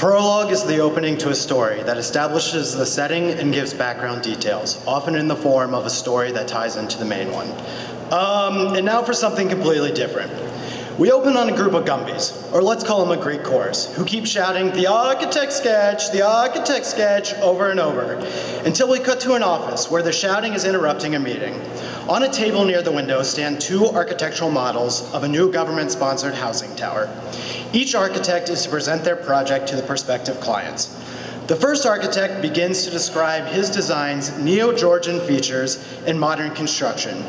prologue is the opening to a story that establishes the setting and gives background details, often in the form of a story that ties into the main one. And now for something completely different. We open on a group of Gumbies, or let's call them a Greek chorus, who keep shouting, the architect sketch, over and over, until we cut to an office where the shouting is interrupting a meeting. On a table near the window stand two architectural models of a new government-sponsored housing tower. Each architect is to present their project to the prospective clients. The first architect begins to describe his design's neo-Georgian features and modern construction,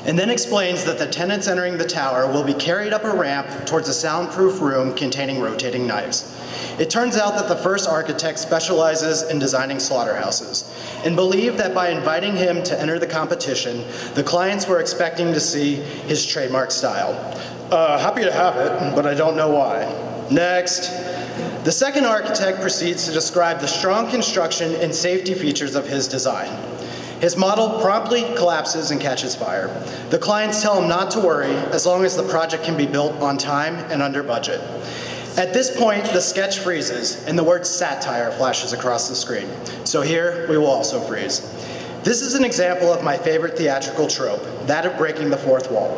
and then explains that the tenants entering the tower will be carried up a ramp towards a soundproof room containing rotating knives. It turns out that the first architect specializes in designing slaughterhouses and believed that by inviting him to enter the competition, the clients were expecting to see his trademark style. Happy to have it, but I don't know why. Next. The second architect proceeds to describe the strong construction and safety features of his design. His model promptly collapses and catches fire. The clients tell him not to worry as long as the project can be built on time and under budget. At this point, the sketch freezes and the word satire flashes across the screen. So here, we will also freeze. This is an example of my favorite theatrical trope, that of breaking the fourth wall.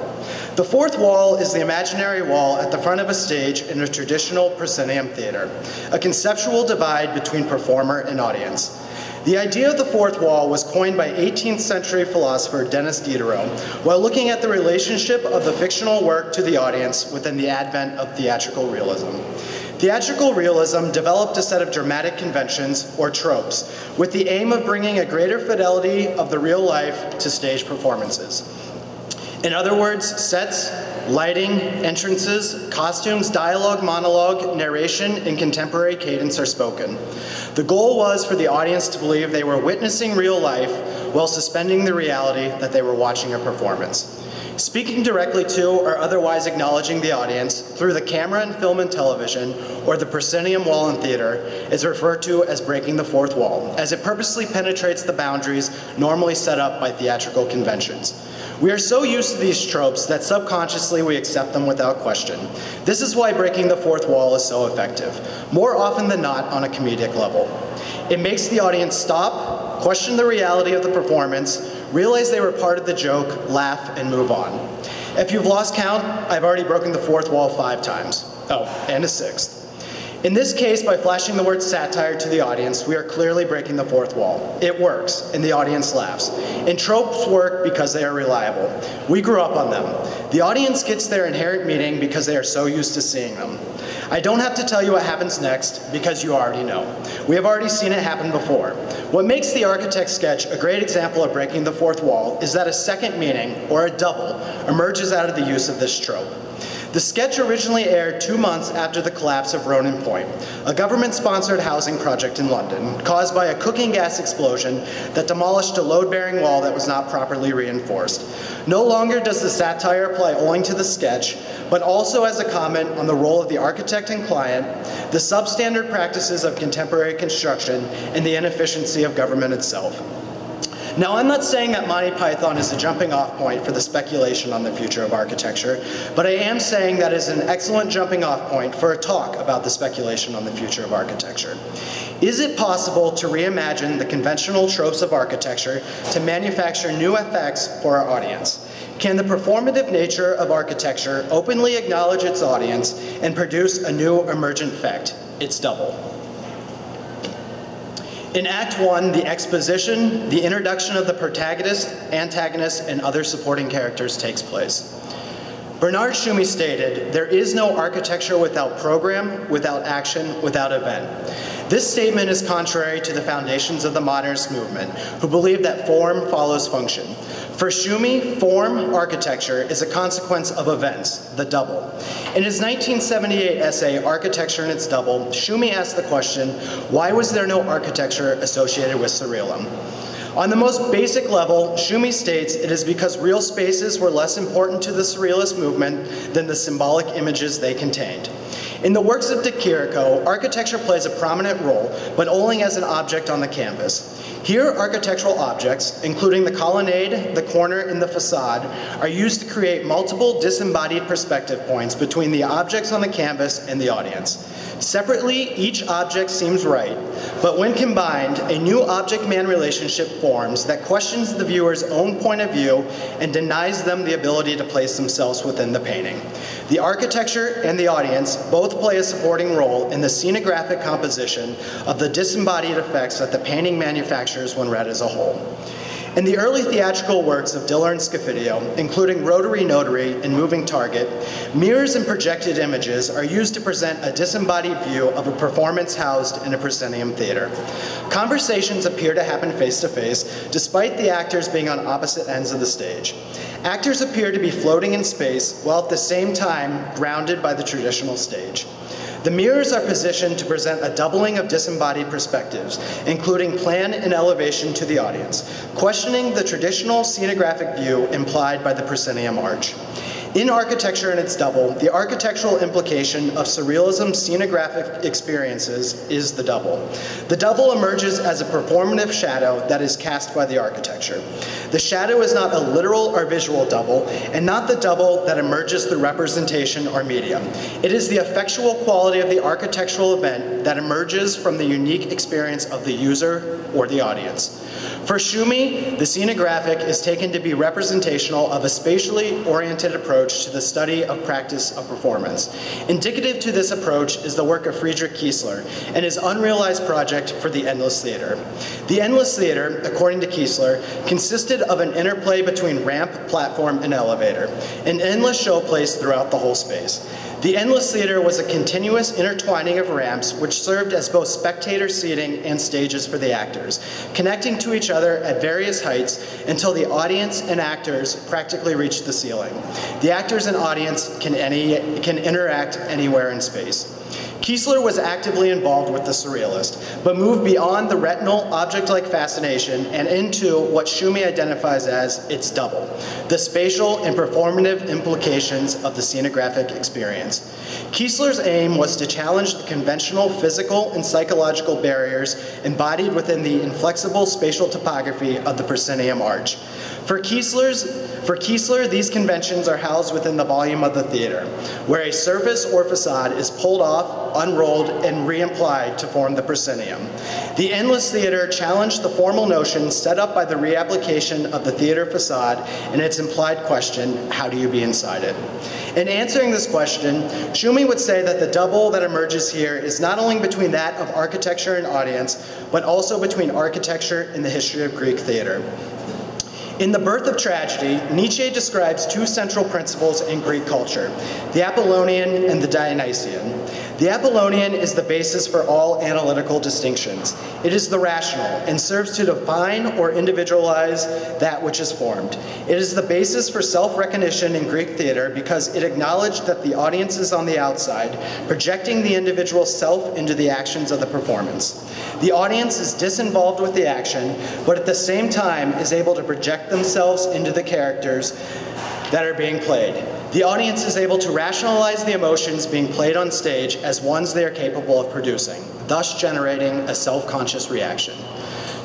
The fourth wall is the imaginary wall at the front of a stage in a traditional proscenium theater, a conceptual divide between performer and audience. The idea of the fourth wall was coined by 18th century philosopher Denis Diderot while looking at the relationship of the fictional work to the audience within the advent of theatrical realism. Theatrical realism developed a set of dramatic conventions, or tropes, with the aim of bringing a greater fidelity of the real life to stage performances. In other words, sets, lighting, entrances, costumes, dialogue, monologue, narration, and contemporary cadence are spoken. The goal was for the audience to believe they were witnessing real life while suspending the reality that they were watching a performance. Speaking directly to or otherwise acknowledging the audience through the camera in film and television or the proscenium wall in theater is referred to as breaking the fourth wall, as it purposely penetrates the boundaries normally set up by theatrical conventions. We are so used to these tropes that subconsciously we accept them without question. This is why breaking the fourth wall is so effective, more often than not on a comedic level. It makes the audience stop, question the reality of the performance, realize they were part of the joke, laugh, and move on. If you've lost count, I've already broken the fourth wall 5 times. Oh, and a 6th. In this case, by flashing the word satire to the audience, we are clearly breaking the fourth wall. It works, and the audience laughs. And tropes work because they are reliable. We grew up on them. The audience gets their inherent meaning because they are so used to seeing them. I don't have to tell you what happens next because you already know. We have already seen it happen before. What makes the architect's sketch a great example of breaking the fourth wall is that a second meaning, or a double, emerges out of the use of this trope. The sketch originally aired 2 months after the collapse of Ronan Point, a government-sponsored housing project in London, caused by a cooking gas explosion that demolished a load-bearing wall that was not properly reinforced. No longer does the satire apply only to the sketch, but also as a comment on the role of the architect and client, the substandard practices of contemporary construction, and the inefficiency of government itself. Now, I'm not saying that Monty Python is a jumping off point for the speculation on the future of architecture, but I am saying that it is an excellent jumping off point for a talk about the speculation on the future of architecture. Is it possible to reimagine the conventional tropes of architecture to manufacture new effects for our audience? Can the performative nature of architecture openly acknowledge its audience and produce a new emergent effect? It's double. In Act 1, the exposition, the introduction of the protagonist, antagonist, and other supporting characters takes place. Bernard Tschumi stated, "There is no architecture without program, without action, without event." This statement is contrary to the foundations of the modernist movement, who believe that form follows function. For Tschumi, form, architecture, is a consequence of events, the double. In his 1978 essay, Architecture and Its Double, Tschumi asked the question, why was there no architecture associated with surrealism? On the most basic level, Tschumi states it is because real spaces were less important to the Surrealist movement than the symbolic images they contained. In the works of de Chirico, architecture plays a prominent role, but only as an object on the canvas. Here, architectural objects, including the colonnade, the corner, and the facade, are used to create multiple disembodied perspective points between the objects on the canvas and the audience. Separately, each object seems right, but when combined, a new object-man relationship forms that questions the viewer's own point of view and denies them the ability to place themselves within the painting. The architecture and the audience both play a supporting role in the scenographic composition of the disembodied effects that the painting manufactures when read as a whole. In the early theatrical works of Diller and Scofidio, including Rotary Notary and Moving Target, mirrors and projected images are used to present a disembodied view of a performance housed in a proscenium theater. Conversations appear to happen face-to-face, despite the actors being on opposite ends of the stage. Actors appear to be floating in space, while at the same time grounded by the traditional stage. The mirrors are positioned to present a doubling of disembodied perspectives, including plan and elevation to the audience, questioning the traditional scenographic view implied by the proscenium arch. In Architecture and its Double, the architectural implication of surrealism's scenographic experiences is the double. The double emerges as a performative shadow that is cast by the architecture. The shadow is not a literal or visual double, and not the double that emerges through representation or medium. It is the effectual quality of the architectural event that emerges from the unique experience of the user or the audience. For Schumi, the scenographic is taken to be representational of a spatially oriented approach to the study of practice of performance. Indicative to this approach is the work of Friedrich Kiesler and his unrealized project for the Endless Theater. The Endless Theater, according to Kiesler, consisted of an interplay between ramp, platform, and elevator, an endless showplace throughout the whole space. The Endless Theater was a continuous intertwining of ramps which served as both spectator seating and stages for the actors, connecting to each other at various heights until the audience and actors practically reached the ceiling. The actors and audience can interact anywhere in space. Kiesler was actively involved with the Surrealist, but moved beyond the retinal, object-like fascination and into what Schumi identifies as its double, the spatial and performative implications of the scenographic experience. Kiesler's aim was to challenge the conventional physical and psychological barriers embodied within the inflexible spatial topography of the proscenium arch. For Kiesler, these conventions are housed within the volume of the theater, where a surface or facade is pulled off, unrolled, and reapplied to form the proscenium. The Endless Theater challenged the formal notions set up by the reapplication of the theater facade and its implied question, how do you be inside it? In answering this question, Schumi would say that the double that emerges here is not only between that of architecture and audience, but also between architecture and the history of Greek theater. In The Birth of Tragedy, Nietzsche describes two central principles in Greek culture, the Apollonian and the Dionysian. The Apollonian is the basis for all analytical distinctions. It is the rational and serves to define or individualize that which is formed. It is the basis for self-recognition in Greek theater because it acknowledged that the audience is on the outside, projecting the individual self into the actions of the performance. The audience is disinvolved with the action, but at the same time is able to project themselves into the characters that are being played. The audience is able to rationalize the emotions being played on stage as ones they are capable of producing, thus generating a self-conscious reaction.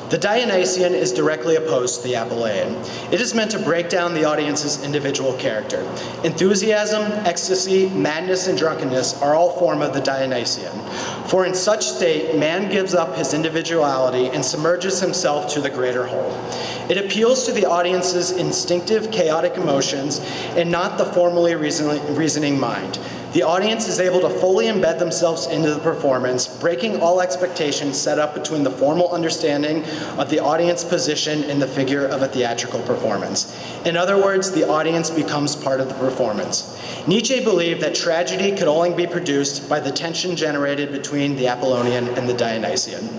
The Dionysian is directly opposed to the Apollonian. It is meant to break down the audience's individual character. Enthusiasm, ecstasy, madness, and drunkenness are all form of the Dionysian. For in such state, man gives up his individuality and submerges himself to the greater whole. It appeals to the audience's instinctive, chaotic emotions and not the formally reasoning mind. The audience is able to fully embed themselves into the performance, breaking all expectations set up between the formal understanding of the audience position and the figure of a theatrical performance. In other words, the audience becomes part of the performance. Nietzsche believed that tragedy could only be produced by the tension generated between the Apollonian and the Dionysian.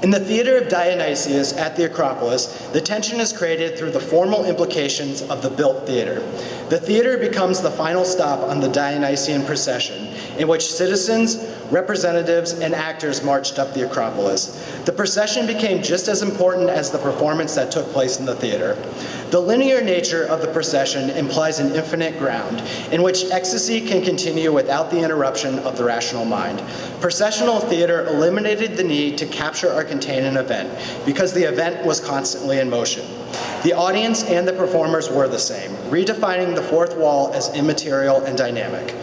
In the theater of Dionysius at the Acropolis, the tension is created through the formal implications of the built theater. The theater becomes the final stop on the Dionysian procession, in which citizens, representatives, and actors marched up the Acropolis. The procession became just as important as the performance that took place in the theater. The linear nature of the procession implies an infinite ground, in which ecstasy can continue without the interruption of the rational mind. Processional theater eliminated the need to capture or contain an event, because the event was constantly in motion. The audience and the performers were the same, redefining the fourth wall as immaterial and dynamic.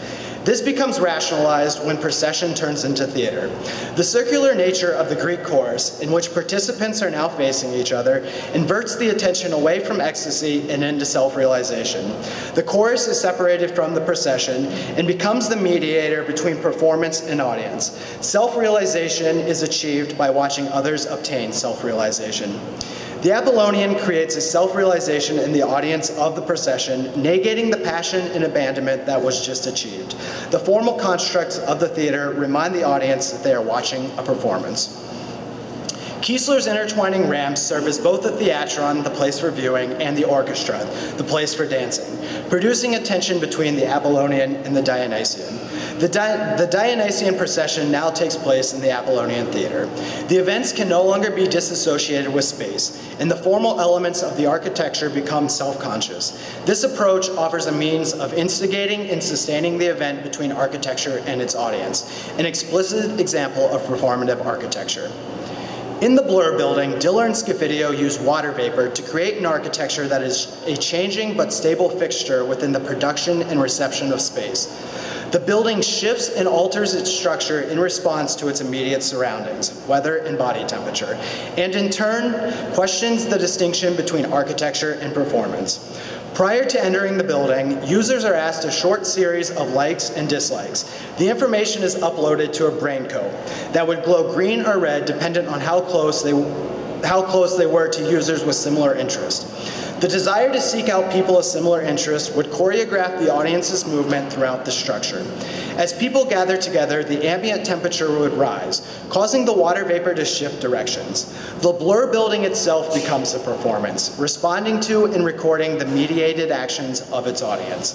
This becomes rationalized when procession turns into theater. The circular nature of the Greek chorus, in which participants are now facing each other, inverts the attention away from ecstasy and into self-realization. The chorus is separated from the procession and becomes the mediator between performance and audience. Self-realization is achieved by watching others obtain self-realization. The Apollonian creates a self-realization in the audience of the procession, negating the passion and abandonment that was just achieved. The formal constructs of the theater remind the audience that they are watching a performance. Kiesler's intertwining ramps serve as both the theatron, the place for viewing, and the orchestra, the place for dancing, producing a tension between the Apollonian and the Dionysian. The Dionysian procession now takes place in the Apollonian theater. The events can no longer be disassociated with space, and the formal elements of the architecture become self-conscious. This approach offers a means of instigating and sustaining the event between architecture and its audience, an explicit example of performative architecture. In the Blur building, Diller and Scofidio use water vapor to create an architecture that is a changing but stable fixture within the production and reception of space. The building shifts and alters its structure in response to its immediate surroundings, weather and body temperature, and in turn, questions the distinction between architecture and performance. Prior to entering the building, users are asked a short series of likes and dislikes. The information is uploaded to a brain code that would glow green or red dependent on how close they were to users with similar interest. The desire to seek out people of similar interest would choreograph the audience's movement throughout the structure. As people gather together, the ambient temperature would rise, causing the water vapor to shift directions. The Blur building itself becomes a performance, responding to and recording the mediated actions of its audience.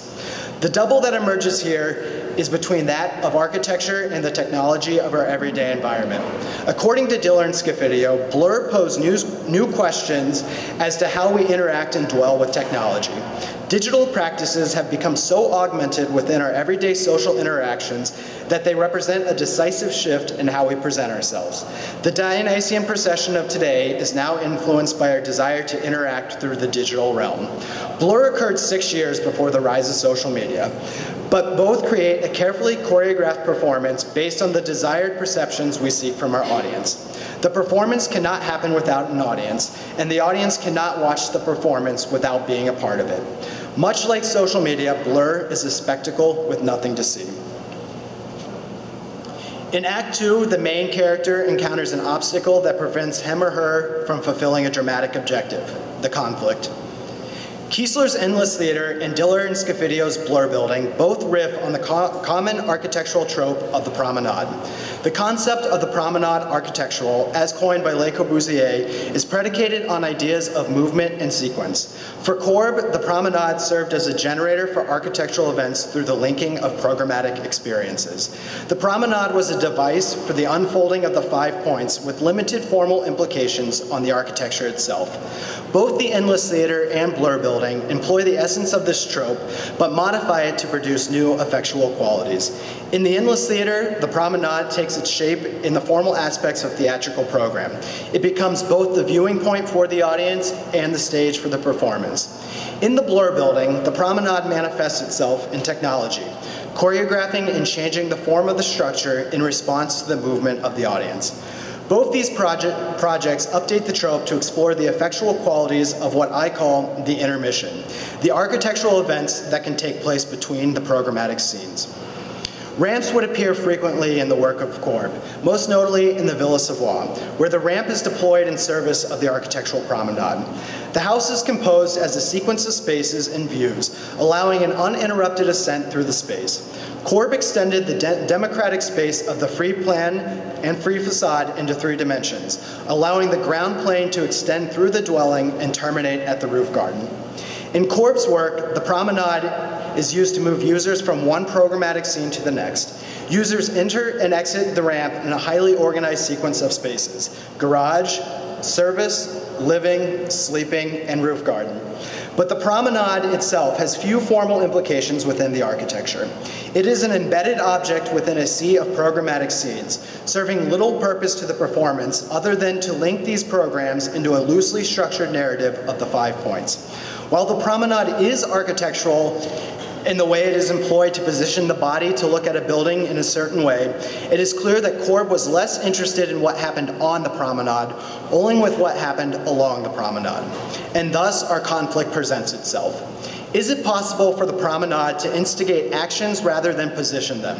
The double that emerges here is between that of architecture and the technology of our everyday environment. According to Diller and Scofidio, Blur pose new questions as to how we interact and dwell with technology. Digital practices have become so augmented within our everyday social interactions that they represent a decisive shift in how we present ourselves. The Dionysian procession of today is now influenced by our desire to interact through the digital realm. Blur occurred 6 years before the rise of social media, but both create a carefully choreographed performance based on the desired perceptions we seek from our audience. The performance cannot happen without an audience, and the audience cannot watch the performance without being a part of it. Much like social media, Blur is a spectacle with nothing to see. In Act 2, the main character encounters an obstacle that prevents him or her from fulfilling a dramatic objective, the conflict. Kiesler's Endless Theater and Diller and Scofidio's Blur building both riff on the common architectural trope of the promenade. The concept of the promenade architectural, as coined by Le Corbusier, is predicated on ideas of movement and sequence. For Corb, the promenade served as a generator for architectural events through the linking of programmatic experiences. The promenade was a device for the unfolding of the 5 points with limited formal implications on the architecture itself. Both the Endless Theater and Blur building employ the essence of this trope, but modify it to produce new effectual qualities. In the Endless Theater, the promenade takes its shape in the formal aspects of theatrical program. It becomes both the viewing point for the audience and the stage for the performance. In the Blur building, the promenade manifests itself in technology, choreographing and changing the form of the structure in response to the movement of the audience. Both these projects update the trope to explore the effectual qualities of what I call the intermission, the architectural events that can take place between the programmatic scenes. Ramps would appear frequently in the work of Corb, most notably in the Villa Savoie, where the ramp is deployed in service of the architectural promenade. The house is composed as a sequence of spaces and views, allowing an uninterrupted ascent through the space. Corb extended the democratic space of the free plan and free facade into 3 dimensions, allowing the ground plane to extend through the dwelling and terminate at the roof garden. In Corb's work, the promenade is used to move users from one programmatic scene to the next. Users enter and exit the ramp in a highly organized sequence of spaces: garage, service, living, sleeping, and roof garden. But the promenade itself has few formal implications within the architecture. It is an embedded object within a sea of programmatic scenes, serving little purpose to the performance other than to link these programs into a loosely structured narrative of the 5 points. While the promenade is architectural, in the way it is employed to position the body to look at a building in a certain way, it is clear that Korb was less interested in what happened on the promenade, only with what happened along the promenade. And thus, our conflict presents itself. Is it possible for the promenade to instigate actions rather than position them?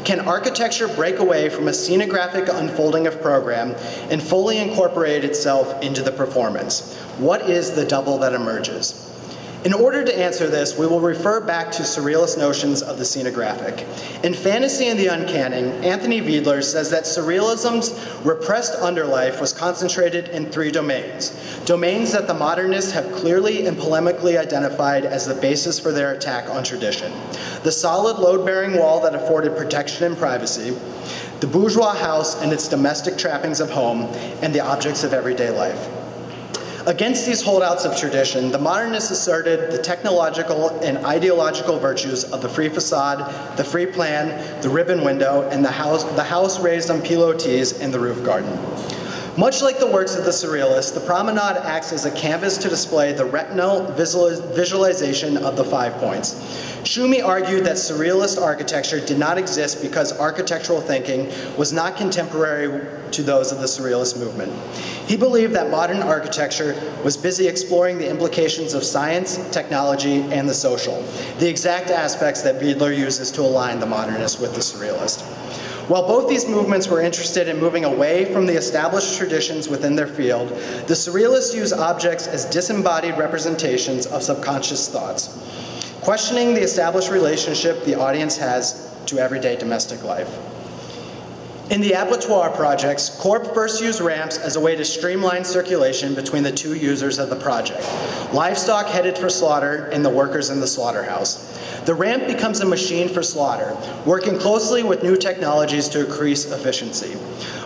Can architecture break away from a scenographic unfolding of program and fully incorporate itself into the performance? What is the double that emerges? In order to answer this, we will refer back to surrealist notions of the scenographic. In Fantasy and the Uncanny, Anthony Wiedler says that surrealism's repressed underlife was concentrated in 3 domains. Domains that the modernists have clearly and polemically identified as the basis for their attack on tradition. The solid load-bearing wall that afforded protection and privacy, the bourgeois house and its domestic trappings of home, and the objects of everyday life. Against these holdouts of tradition, the modernists asserted the technological and ideological virtues of the free facade, the free plan, the ribbon window, and the house raised on pilotis and the roof garden. Much like the works of the Surrealists, the promenade acts as a canvas to display the retinal visualization of the 5 points. Schumi argued that Surrealist architecture did not exist because architectural thinking was not contemporary to those of the Surrealist movement. He believed that modern architecture was busy exploring the implications of science, technology, and the social, the exact aspects that Wiedler uses to align the modernists with the Surrealist. While both these movements were interested in moving away from the established traditions within their field, the Surrealists use objects as disembodied representations of subconscious thoughts, questioning the established relationship the audience has to everyday domestic life. In the abattoir projects, Korb first used ramps as a way to streamline circulation between the 2 users of the project, livestock headed for slaughter and the workers in the slaughterhouse. The ramp becomes a machine for slaughter, working closely with new technologies to increase efficiency.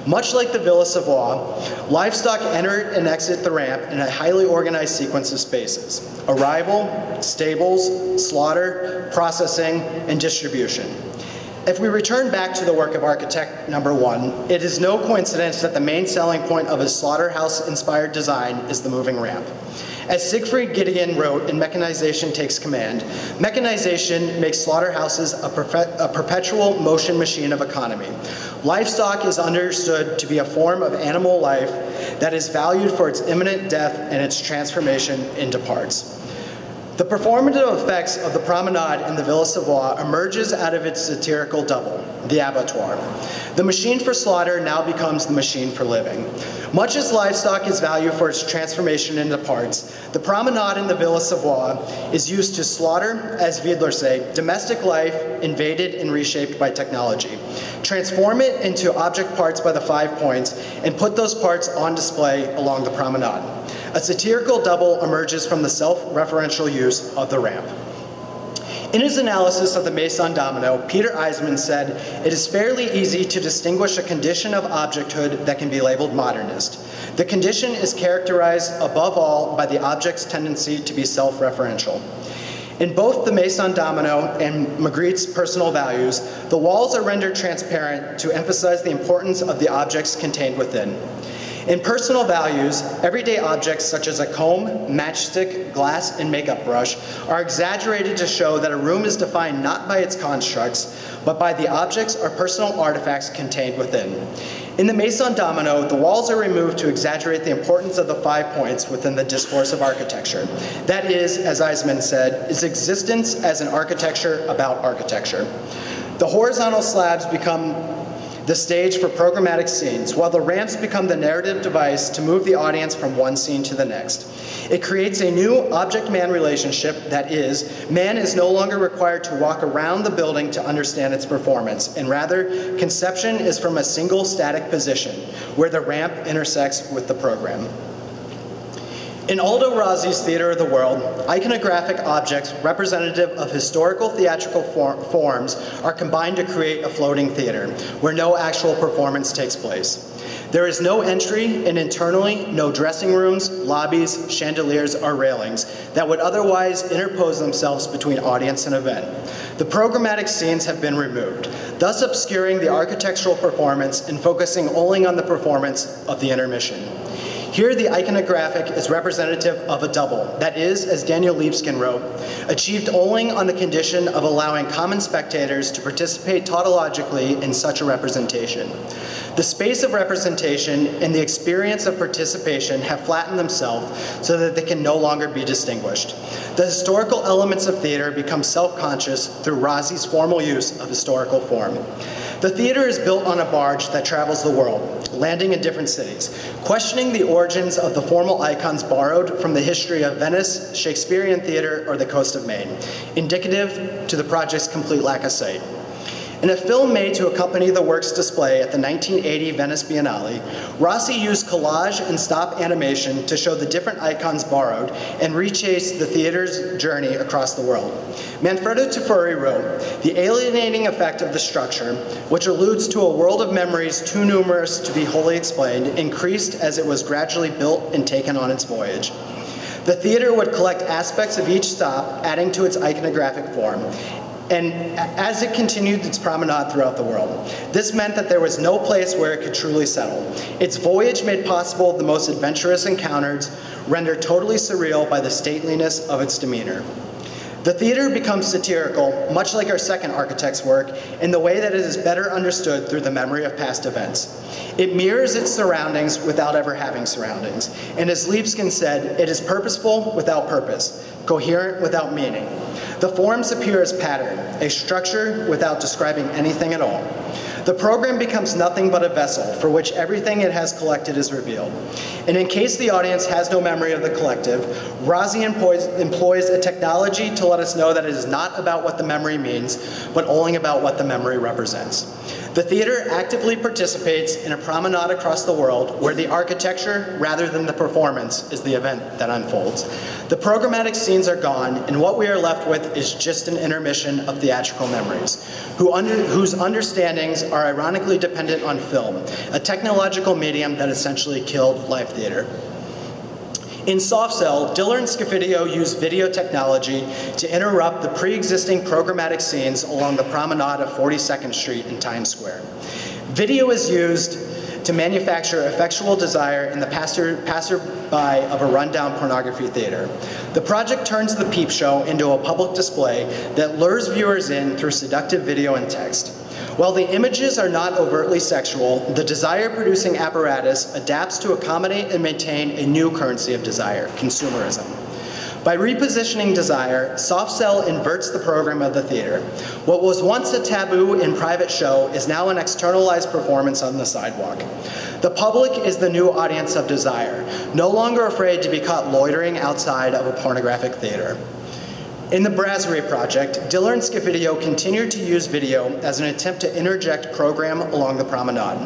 Much like the Villa Savoye, livestock enter and exit the ramp in a highly organized sequence of spaces: arrival, stables, slaughter, processing, and distribution. If we return back to the work of architect number 1, it is no coincidence that the main selling point of his slaughterhouse-inspired design is the moving ramp. As Siegfried Gideon wrote in Mechanization Takes Command, mechanization makes slaughterhouses a perpetual motion machine of economy. Livestock is understood to be a form of animal life that is valued for its imminent death and its transformation into parts. The performative effects of the promenade in the Villa Savoye emerges out of its satirical double, the abattoir. The machine for slaughter now becomes the machine for living. Much as livestock is valued for its transformation into parts, the promenade in the Villa Savoye is used to slaughter, as Wiedler say, domestic life invaded and reshaped by technology. Transform it into object parts by the 5 points and put those parts on display along the promenade. A satirical double emerges from the self-referential use of the ramp. In his analysis of the Maison Domino, Peter Eisman said, "It is fairly easy to distinguish a condition of objecthood that can be labeled modernist. The condition is characterized above all by the object's tendency to be self-referential." In both the Maison Domino and Magritte's personal values, the walls are rendered transparent to emphasize the importance of the objects contained within. In personal values, everyday objects such as a comb, matchstick, glass, and makeup brush are exaggerated to show that a room is defined not by its constructs, but by the objects or personal artifacts contained within. In the Maison Domino, the walls are removed to exaggerate the importance of the 5 points within the discourse of architecture. That is, as Eisman said, its existence as an architecture about architecture. The horizontal slabs become the stage for programmatic scenes, while the ramps become the narrative device to move the audience from one scene to the next. It creates a new object-man relationship, that is, man is no longer required to walk around the building to understand its performance, and rather, conception is from a single static position, where the ramp intersects with the program. In Aldo Rosi's Theater of the World, iconographic objects representative of historical theatrical forms are combined to create a floating theater, where no actual performance takes place. There is no entry, and internally, no dressing rooms, lobbies, chandeliers, or railings that would otherwise interpose themselves between audience and event. The programmatic scenes have been removed, thus obscuring the architectural performance and focusing only on the performance of the intermission. Here, the iconographic is representative of a double, that is, as Daniel Libeskind wrote, achieved only on the condition of allowing common spectators to participate tautologically in such a representation. The space of representation and the experience of participation have flattened themselves so that they can no longer be distinguished. The historical elements of theater become self-conscious through Rosse's formal use of historical form. The theater is built on a barge that travels the world, landing in different cities, questioning the origins of the formal icons borrowed from the history of Venice, Shakespearean theater, or the coast of Maine, indicative to the project's complete lack of sight. In a film made to accompany the work's display at the 1980 Venice Biennale, Rossi used collage and stop animation to show the different icons borrowed and retrace the theater's journey across the world. Manfredo Tufuri wrote, "The alienating effect of the structure, which alludes to a world of memories too numerous to be wholly explained, increased as it was gradually built and taken on its voyage. The theater would collect aspects of each stop, adding to its iconographic form, and as it continued its promenade throughout the world. This meant that there was no place where it could truly settle. Its voyage made possible the most adventurous encounters, rendered totally surreal by the stateliness of its demeanor." The theater becomes satirical, much like our second architect's work, in the way that it is better understood through the memory of past events. It mirrors its surroundings without ever having surroundings. And as Libeskind said, it is purposeful without purpose, coherent without meaning. The forms appear as pattern, a structure without describing anything at all. The program becomes nothing but a vessel for which everything it has collected is revealed. And in case the audience has no memory of the collective, Rossi employs a technology to let us know that it is not about what the memory means, but only about what the memory represents. The theater actively participates in a promenade across the world where the architecture, rather than the performance, is the event that unfolds. The programmatic scenes are gone, and what we are left with is just an intermission of theatrical memories, whose understandings are ironically dependent on film, a technological medium that essentially killed live theater. In Soft Cell, Diller and Scofidio used video technology to interrupt the pre-existing programmatic scenes along the promenade of 42nd Street in Times Square. Video is used to manufacture effectual desire in the passerby of a rundown pornography theater. The project turns the peep show into a public display that lures viewers in through seductive video and text. While the images are not overtly sexual, the desire-producing apparatus adapts to accommodate and maintain a new currency of desire, consumerism. By repositioning desire, Soft Cell inverts the program of the theater. What was once a taboo in private show is now an externalized performance on the sidewalk. The public is the new audience of desire, no longer afraid to be caught loitering outside of a pornographic theater. In the Brasserie project, Diller and Scofidio continued to use video as an attempt to interject program along the promenade.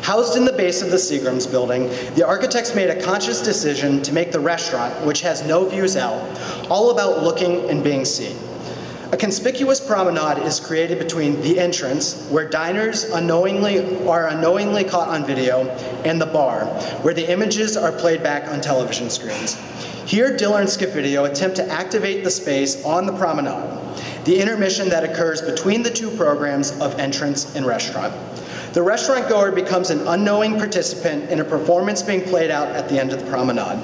Housed in the base of the Seagrams building, the architects made a conscious decision to make the restaurant, which has no views out, all about looking and being seen. A conspicuous promenade is created between the entrance, where diners are unknowingly caught on video, and the bar, where the images are played back on television screens. Here, Diller and Scofidio attempt to activate the space on the promenade, the intermission that occurs between the two programs of entrance and restaurant. The restaurant goer becomes an unknowing participant in a performance being played out at the end of the promenade.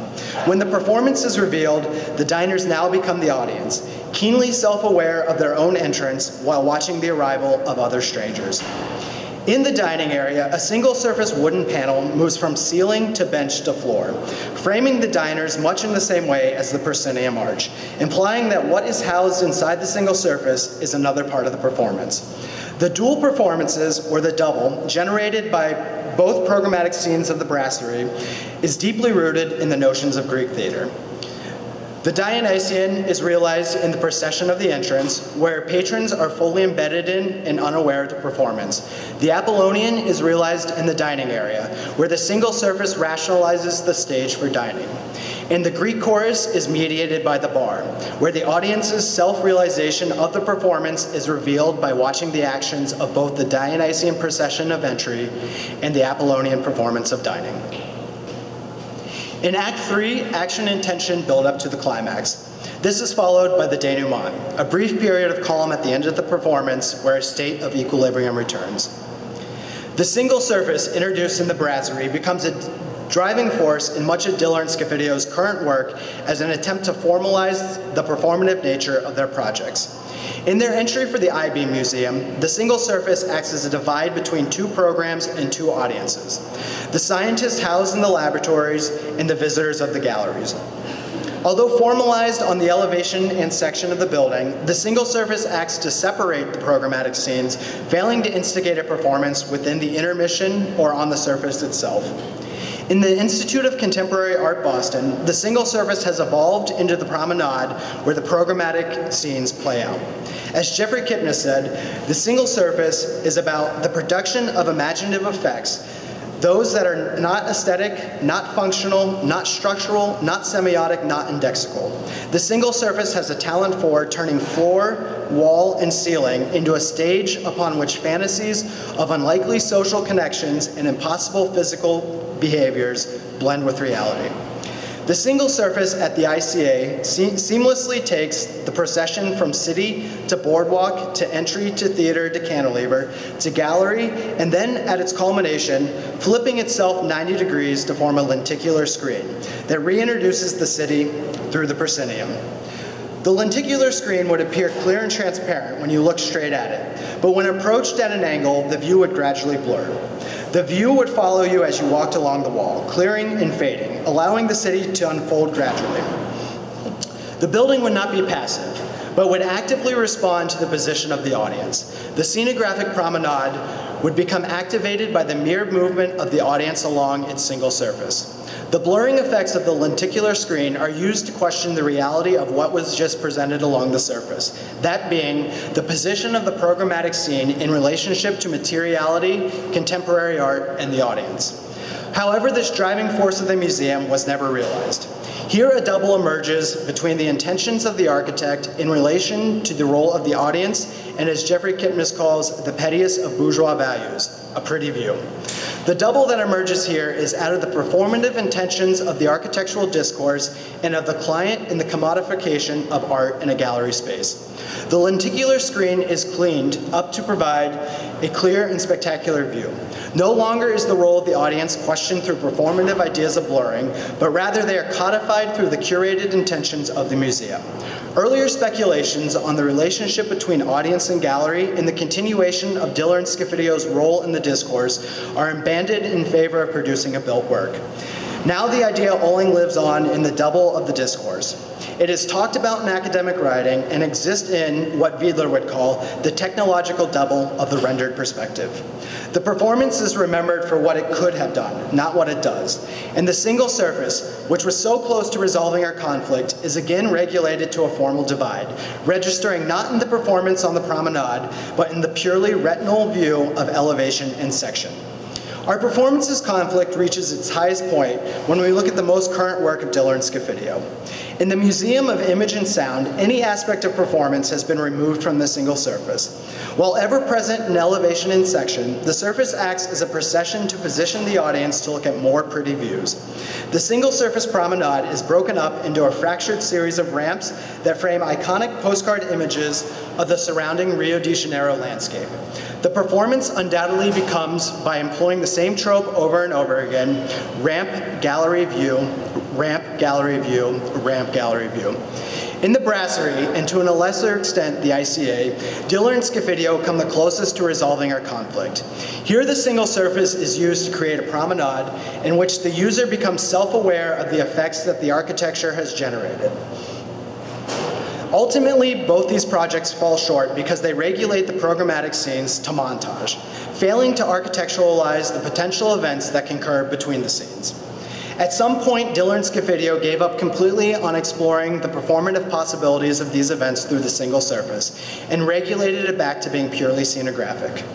When the performance is revealed, the diners now become the audience, keenly self-aware of their own entrance while watching the arrival of other strangers. In the dining area, a single-surface wooden panel moves from ceiling to bench to floor, framing the diners much in the same way as the proscenium arch, implying that what is housed inside the single surface is another part of the performance. The dual performances, or the double, generated by both programmatic scenes of the Brasserie, is deeply rooted in the notions of Greek theater. The Dionysian is realized in the procession of the entrance, where patrons are fully embedded in and unaware of the performance. The Apollonian is realized in the dining area, where the single surface rationalizes the stage for dining. And the Greek chorus is mediated by the bar, where the audience's self-realization of the performance is revealed by watching the actions of both the Dionysian procession of entry and the Apollonian performance of dining. In Act 3, action and tension build up to the climax. This is followed by the denouement, a brief period of calm at the end of the performance where a state of equilibrium returns. The single surface introduced in the Brasserie becomes a driving force in much of Diller and Scafidio's current work as an attempt to formalize the performative nature of their projects. In their entry for the I-Beam Museum, the single surface acts as a divide between two programs and two audiences: the scientists housed in the laboratories and the visitors of the galleries. Although formalized on the elevation and section of the building, the single surface acts to separate the programmatic scenes, failing to instigate a performance within the intermission or on the surface itself. In the Institute of Contemporary Art Boston, the single surface has evolved into the promenade where the programmatic scenes play out. As Jeffrey Kipnis said, the single surface is about the production of imaginative effects, those that are not aesthetic, not functional, not structural, not semiotic, not indexical. The single surface has a talent for turning floor, wall, and ceiling into a stage upon which fantasies of unlikely social connections and impossible physical behaviors blend with reality. The single surface at the ICA seamlessly takes the procession from city to boardwalk to entry to theater to cantilever to gallery, and then at its culmination, flipping itself 90 degrees to form a lenticular screen that reintroduces the city through the proscenium. The lenticular screen would appear clear and transparent when you look straight at it, but when approached at an angle, the view would gradually blur. The view would follow you as you walked along the wall, clearing and fading, allowing the city to unfold gradually. The building would not be passive, but would actively respond to the position of the audience. The scenographic promenade would become activated by the mere movement of the audience along its single surface. The blurring effects of the lenticular screen are used to question the reality of what was just presented along the surface, that being the position of the programmatic scene in relationship to materiality, contemporary art, and the audience. However, this driving force of the museum was never realized. Here, a double emerges between the intentions of the architect in relation to the role of the audience and, as Jeffrey Kipnis calls, the pettiest of bourgeois values, a pretty view. The double that emerges here is out of the performative intentions of the architectural discourse and of the client in the commodification of art in a gallery space. The lenticular screen is cleaned up to provide a clear and spectacular view. No longer is the role of the audience questioned through performative ideas of blurring, but rather they are codified through the curated intentions of the museum. Earlier speculations on the relationship between audience and gallery in the continuation of Diller and Scafidio's role in the discourse are abandoned in favor of producing a built work. Now the idea only lives on in the double of the discourse. It is talked about in academic writing and exists in what Wiedler would call the technological double of the rendered perspective. The performance is remembered for what it could have done, not what it does. And the single surface, which was so close to resolving our conflict, is again regulated to a formal divide, registering not in the performance on the promenade, but in the purely retinal view of elevation and section. Our performance's conflict reaches its highest point when we look at the most current work of Diller and Scafidio. In the Museum of Image and Sound, any aspect of performance has been removed from the single surface. While ever present in elevation and section, the surface acts as a procession to position the audience to look at more pretty views. The single surface promenade is broken up into a fractured series of ramps that frame iconic postcard images of the surrounding Rio de Janeiro landscape. The performance undoubtedly becomes, by employing the same trope over and over again, ramp, gallery view, ramp, gallery view, ramp, gallery view. In the Brasserie, and to a lesser extent the ICA, Diller and Scafidio come the closest to resolving our conflict. Here the single surface is used to create a promenade in which the user becomes self-aware of the effects that the architecture has generated. Ultimately, both these projects fall short because they regulate the programmatic scenes to montage, failing to architecturalize the potential events that concur between the scenes. At some point, Diller and Scafidio gave up completely on exploring the performative possibilities of these events through the single surface and regulated it back to being purely scenographic.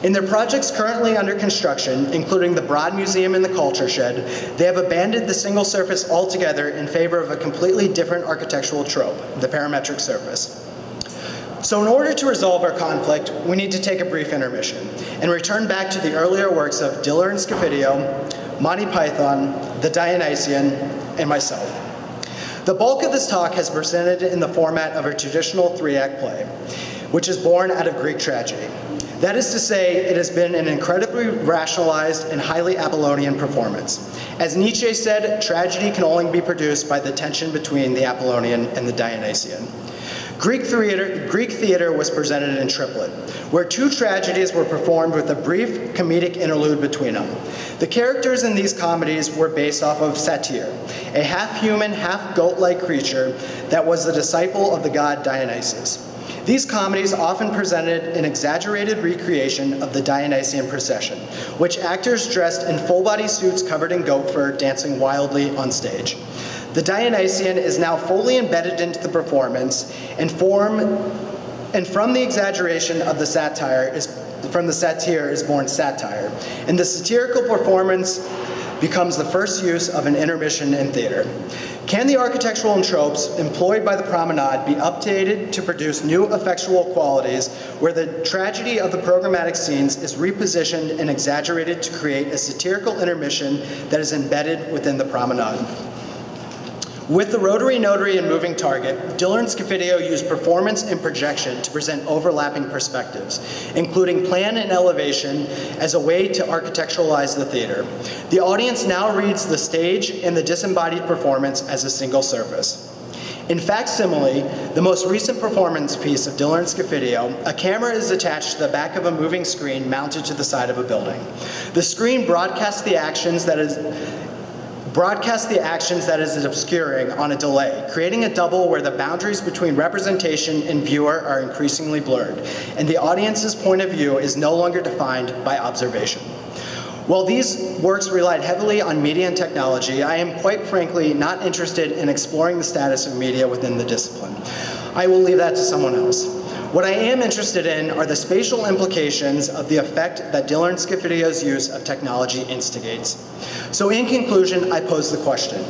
In their projects currently under construction, including the Broad Museum and the Culture Shed, they have abandoned the single surface altogether in favor of a completely different architectural trope, the parametric surface. So in order to resolve our conflict, we need to take a brief intermission and return back to the earlier works of Diller and Scafidio, Monty Python, the Dionysian, and myself. The bulk of this talk has presented in the format of a traditional three-act play, which is born out of Greek tragedy. That is to say, it has been an incredibly rationalized and highly Apollonian performance. As Nietzsche said, tragedy can only be produced by the tension between the Apollonian and the Dionysian. Greek theater was presented in triplet, where two tragedies were performed with a brief comedic interlude between them. The characters in these comedies were based off of Satyr, a half-human, half-goat-like creature that was the disciple of the god Dionysus. These comedies often presented an exaggerated recreation of the Dionysian procession, which actors dressed in full-body suits covered in goat fur dancing wildly on stage. The Dionysian is now fully embedded into the performance, and from the exaggeration of the satire from the satyr is born satire, and the satirical performance becomes the first use of an intermission in theater. Can the architectural tropes employed by the promenade be updated to produce new effectual qualities where the tragedy of the programmatic scenes is repositioned and exaggerated to create a satirical intermission that is embedded within the promenade? With the rotary, notary, and moving target, Diller and Scofidio used performance and projection to present overlapping perspectives, including plan and elevation as a way to architecturalize the theater. The audience now reads the stage and the disembodied performance as a single surface. In facsimile, the most recent performance piece of Diller and Scofidio, a camera is attached to the back of a moving screen mounted to the side of a building. The screen broadcasts the actions that is obscuring on a delay, creating a double where the boundaries between representation and viewer are increasingly blurred, and the audience's point of view is no longer defined by observation. While these works relied heavily on media and technology, I am quite frankly not interested in exploring the status of media within the discipline. I will leave that to someone else. What I am interested in are the spatial implications of the effect that Diller and Scofidio's use of technology instigates. So in conclusion, I pose the question: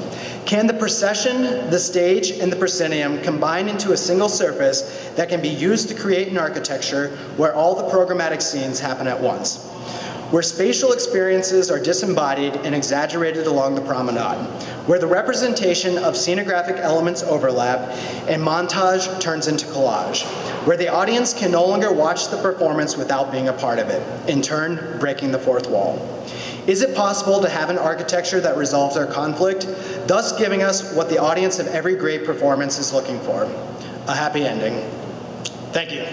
can the procession, the stage, and the proscenium combine into a single surface that can be used to create an architecture where all the programmatic scenes happen at once, where spatial experiences are disembodied and exaggerated along the promenade, where the representation of scenographic elements overlap and montage turns into collage, where the audience can no longer watch the performance without being a part of it, in turn breaking the fourth wall? Is it possible to have an architecture that resolves our conflict, thus giving us what the audience of every great performance is looking for? A happy ending. Thank you.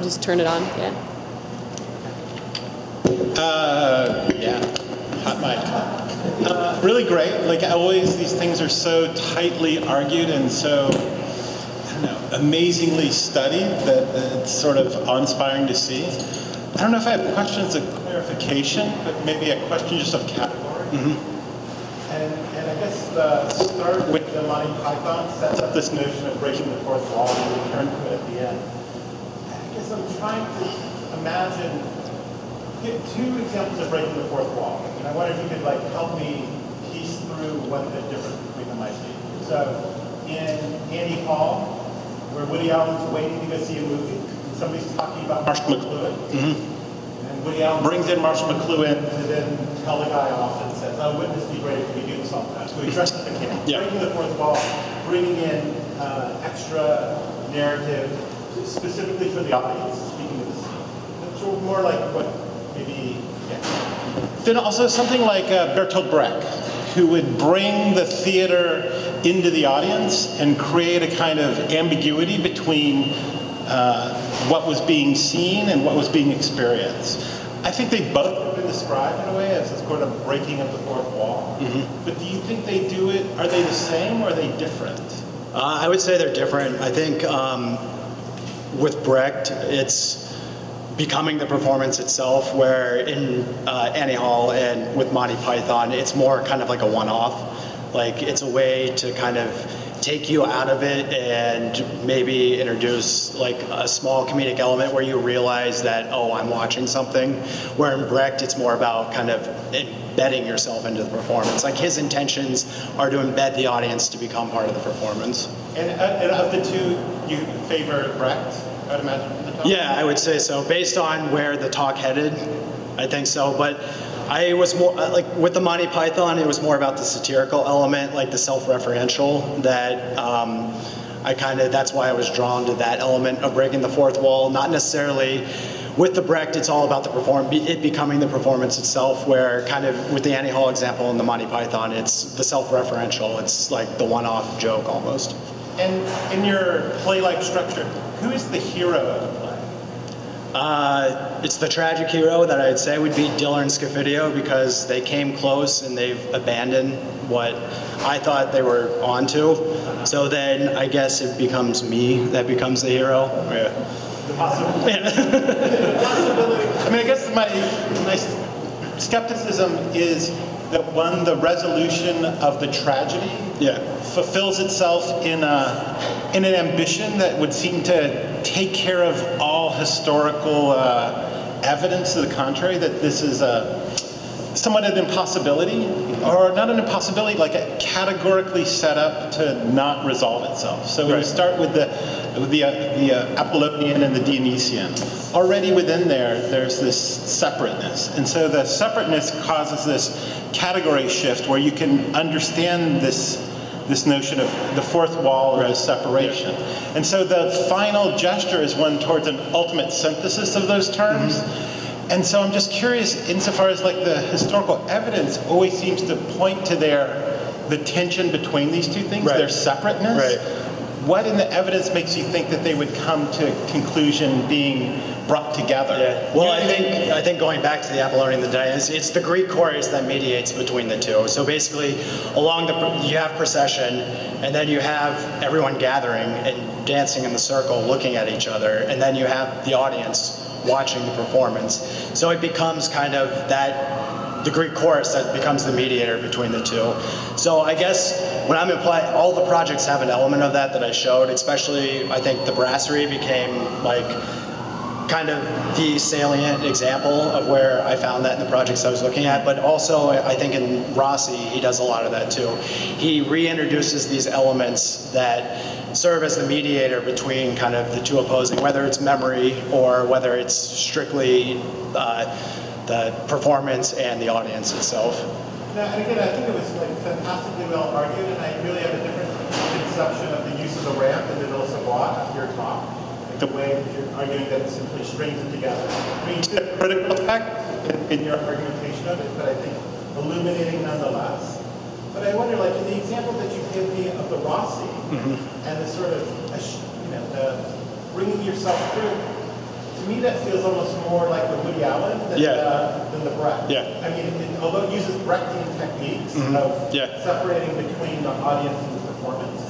Just turn it on, yeah. Hot mic. Really great. Like always, these things are so tightly argued and so, I don't know, amazingly studied that it's sort of awe-inspiring to see. I don't know if I have questions of clarification, but maybe a question just of category. Mm-hmm. And I guess the start with the Monty Python sets up this notion of breaking the fourth wall and we return to it at the end. I guess I'm trying to get two examples of breaking the fourth wall. And I wonder if you could help me piece through what the difference between them might be. So in Annie Hall, where Woody Allen's waiting to go see a movie, and somebody's talking about Marshall McLuhan. Mm-hmm. And Woody Allen brings in Marshall McLuhan to then tell the guy off and says, "Oh, wouldn't this be great if we do this all the time?" So he dresses the kid. Yeah. Breaking the fourth wall, bringing in extra narrative specifically for the audience, speaking of the scene. It's more like what maybe, Then also something like Bertolt Brecht, who would bring the theater into the audience and create a kind of ambiguity between what was being seen and what was being experienced. I think they both have been described in a way as this sort of breaking of the fourth wall. Mm-hmm. But do you think they do it, are they the same or are they different? I would say they're different. I think with Brecht, it's becoming the performance itself, where in Annie Hall and with Monty Python, it's more kind of like a one-off. Like, it's a way to kind of take you out of it and maybe introduce like a small comedic element where you realize that, oh, I'm watching something. Where in Brecht, it's more about kind of embedding yourself into the performance. Like, his intentions are to embed the audience to become part of the performance. And of the two, you favor Brecht, I would imagine, from the top? Yeah, I would say so. Based on where the talk headed, I think so. But I was more, like with the Monty Python, it was more about the satirical element, like the self-referential, that that's why I was drawn to that element of breaking the fourth wall. Not necessarily with the Brecht, it's all about it becoming the performance itself, where kind of with the Annie Hall example in the Monty Python, it's the self-referential, it's like the one-off joke almost. And in your play-like structure, who is the hero of the play? It's the tragic hero that I'd say would be Diller and Scofidio, because they came close and they've abandoned what I thought they were onto. So then I guess it becomes me that becomes the hero. Yeah. The possibility. The possibility. I mean, I guess my skepticism is that the resolution of the tragedy fulfills itself in an ambition that would seem to take care of all historical evidence to the contrary, that this is somewhat an impossibility, or not an impossibility, like a categorically set up to not resolve itself. So we start with the Apollonian and the Dionysian. Already within there's this separateness. And so the separateness causes this category shift where you can understand this notion of the fourth wall or the separation. And so the final gesture is one towards an ultimate synthesis of those terms. And so I'm just curious, insofar as like the historical evidence always seems to point to the tension between these two things, their separateness. What in the evidence makes you think that they would come to conclusion being brought together? Yeah. Well, I think going back to the Apollonian and the Dionysian, it's the Greek chorus that mediates between the two. So basically, you have procession, and then you have everyone gathering and dancing in the circle, looking at each other, and then you have the audience watching the performance. So it becomes kind of the Greek chorus that becomes the mediator between the two. So I guess when I'm applying, all the projects have an element of that I showed, especially I think the brasserie became like kind of the salient example of where I found that in the projects I was looking at. But also I think in Rossi, he does a lot of that too. He reintroduces these elements that serve as the mediator between kind of the two opposing, whether it's memory or whether it's strictly the performance and the audience itself. Now, and again, I think it was like fantastically well argued, and I really have a different conception of the use of the ramp and the middle savoir after your talk. Like the way that you're arguing that it simply strings it together. I mean, you did a critical effect in your argumentation of it, but I think illuminating nonetheless. But I wonder, like in the example that you give me of the Rossi and the sort of, the bringing yourself through. To me, that feels almost more like the Woody Allen than the Brecht. I mean, although it uses Brechtian techniques of separating between the audience and the performance,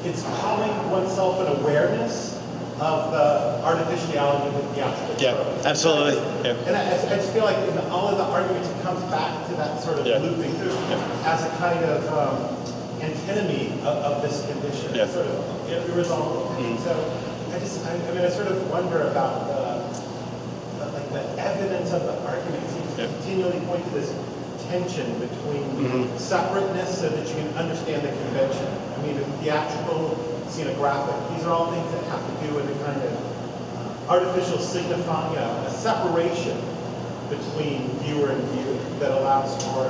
it's calling oneself an awareness of the artificiality of the theatrical show. Absolutely. And I just feel like in all of the arguments, it comes back to that sort of looping through as a kind of antinomy of this condition, sort of irresolvable. So I sort of wonder about the evidence of the argument seems to continually point to this tension between separateness so that you can understand the convention. I mean, theatrical, scenographic, these are all things that have to do with a kind of artificial signifying, a separation between viewer and view that allows for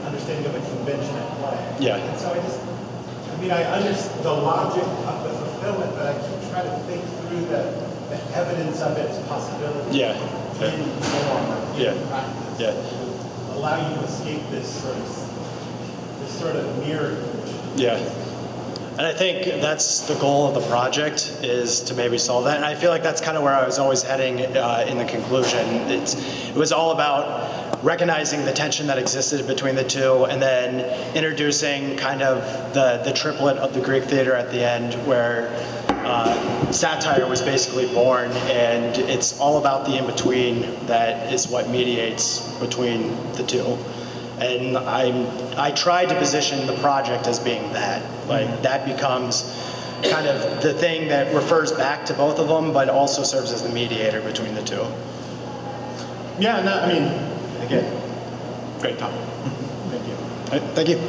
understanding of a convention at play. And so I understand the logic of the fulfillment, but I keep trying to think through the evidence of its possibility in form or in practice to allow you to escape this sort of mirror. And I think that's the goal of the project, is to maybe solve that. And I feel like that's kind of where I was always heading in the conclusion. It was all about recognizing the tension that existed between the two, and then introducing kind of the triplet of the Greek theater at the end, where satire was basically born, and it's all about the in-between that is what mediates between the two. And I tried to position the project as being that. Like, that becomes kind of the thing that refers back to both of them, but also serves as the mediator between the two. Yeah, no, I mean, again, great talk. Thank you. Thank you.